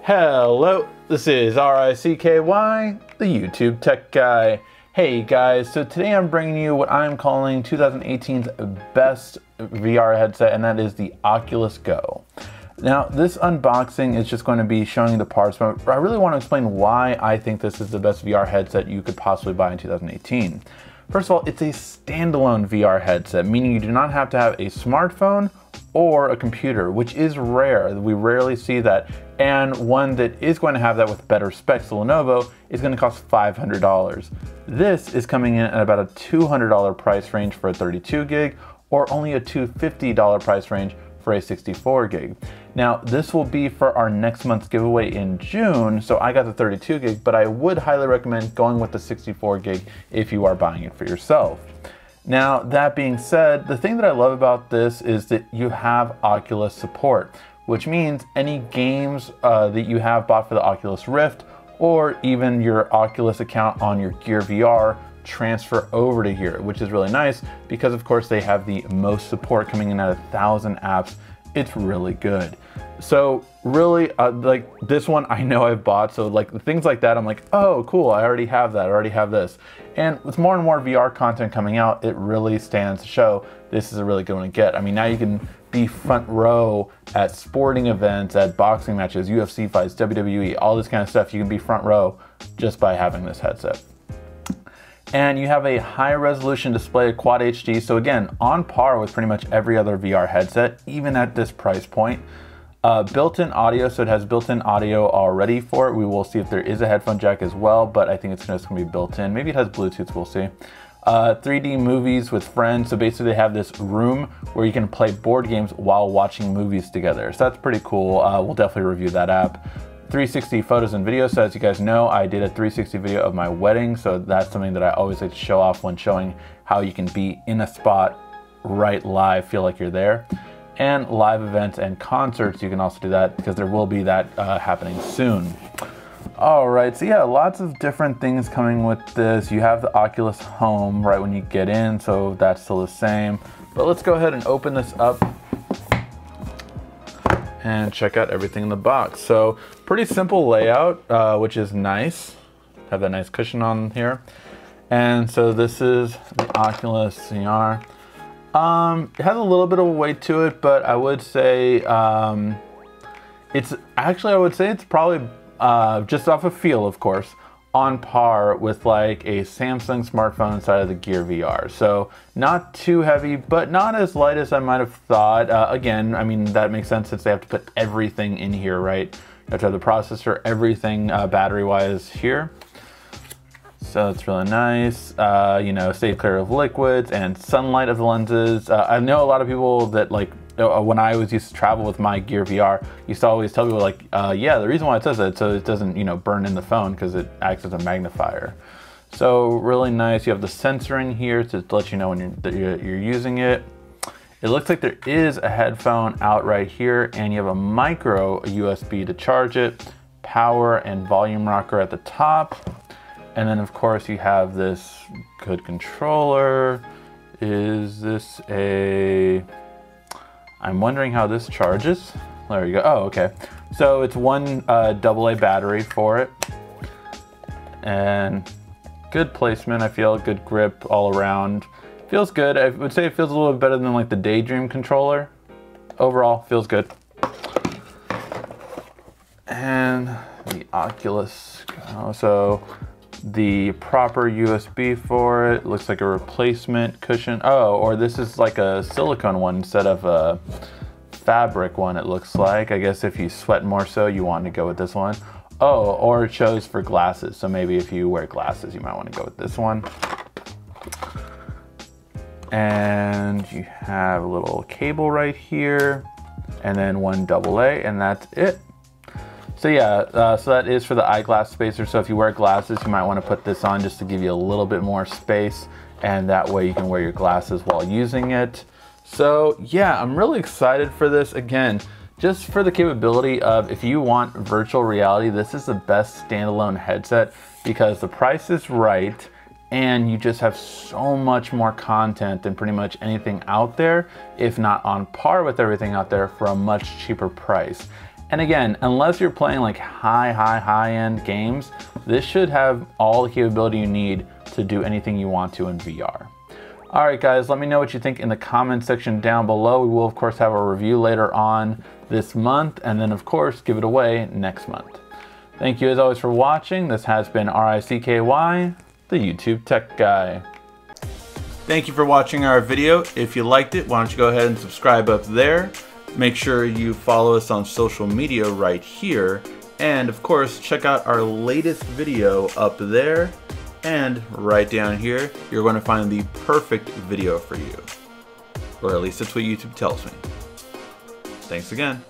Hello, this is RICKY, the YouTube Tech Guy. Hey guys, so today I'm bringing you what I'm calling 2018's best VR headset, and that is the Oculus Go. Now, this unboxing is just going to be showing you the parts, but I really want to explain why I think this is the best VR headset you could possibly buy in 2018. First of all, it's a standalone VR headset, meaning you do not have to have a smartphone or a computer, which is rare. We rarely see that. And one that is going to have that with better specs, the Lenovo, is going to cost $500. This is coming in at about a $200 price range for a 32 gig, or only a $250 price range for a 64 gig. Now, this will be for our next month's giveaway in June, so I got the 32 gig, but I would highly recommend going with the 64 gig if you are buying it for yourself. Now, that being said, the thing that I love about this is that you have Oculus support, which means any games that you have bought for the Oculus Rift, or even your Oculus account on your Gear VR, transfer over to here, which is really nice because of course they have the most support coming in at 1,000 apps. It's really good. So really, like this one I know I've bought, so like things like that I'm like, oh cool, I already have that, I already have this. And with more and more VR content coming out, it really stands to show this is a really good one to get. I mean, now you can be front row at sporting events, at boxing matches, UFC fights, WWE, all this kind of stuff. You can be front row just by having this headset. And you have a high resolution display, Quad HD, so again, on par with pretty much every other VR headset, even at this price point. Built-in audio, so it has built-in audio already for it. We will see if there is a headphone jack as well, but I think it's just gonna be built in. Maybe it has Bluetooth, we'll see. 3D movies with friends, so basically they have this room where you can play board games while watching movies together. So that's pretty cool. We'll definitely review that app. 360 photos and videos, so as you guys know, I did a 360 video of my wedding, so that's something that I always like to show off when showing how you can be in a spot right live, feel like you're there. And live events and concerts, you can also do that because there will be that happening soon. All right, so yeah, lots of different things coming with this. You have the Oculus Home right when you get in, so that's still the same. But let's go ahead and open this up and check out everything in the box. So pretty simple layout, which is nice. Have that nice cushion on here. And so this is the Oculus VR. It has a little bit of a weight to it, but I would say it's probably just off of feel, of course, on par with like a Samsung smartphone inside of the Gear VR. So not too heavy, but not as light as I might have thought. Again, I mean, that makes sense since they have to put everything in here, right? You have to have the processor, everything battery-wise here. So it's really nice. You know, stay clear of liquids and sunlight of the lenses. I know a lot of people that like, when I always used to travel with my Gear VR, used to always tell people like, yeah, the reason why it says that so it doesn't, you know, burn in the phone because it acts as a magnifier. So really nice. You have the sensor in here to let you know when you're using it. It looks like there is a headphone out right here, and you have a micro USB to charge it, power and volume rocker at the top. And then of course you have this good controller. Is this I'm wondering how this charges. There you go. Oh, okay. So it's one AA battery for it. And good placement, I feel, good grip all around. Feels good. I would say it feels a little bit better than like the Daydream controller. Overall, feels good. And the Oculus Go. So the proper USB for it, looks like a replacement cushion. Oh, or this is like a silicone one instead of a fabric one, it looks like. I guess if you sweat more so, you want to go with this one. Oh, or it shows for glasses. So maybe if you wear glasses, you might want to go with this one. And you have a little cable right here, and then one AA, and that's it. So yeah, so that is for the eyeglass spacer. So if you wear glasses, you might want to put this on just to give you a little bit more space, and that way you can wear your glasses while using it. So yeah, I'm really excited for this. Again, just for the capability of, if you want virtual reality, this is the best standalone headset because the price is right and you just have so much more content than pretty much anything out there, if not on par with everything out there, for a much cheaper price. And again, unless you're playing like high-end games, this should have all the capability you need to do anything you want to in VR. All right, guys, let me know what you think in the comment section down below. We will, of course, have a review later on this month, and then, of course, give it away next month. Thank you, as always, for watching. This has been RICKY, the YouTube Tech Guy. Thank you for watching our video. If you liked it, why don't you go ahead and subscribe up there. Make sure you follow us on social media right here. And of course, check out our latest video up there. And right down here, you're going to find the perfect video for you. Or at least that's what YouTube tells me. Thanks again.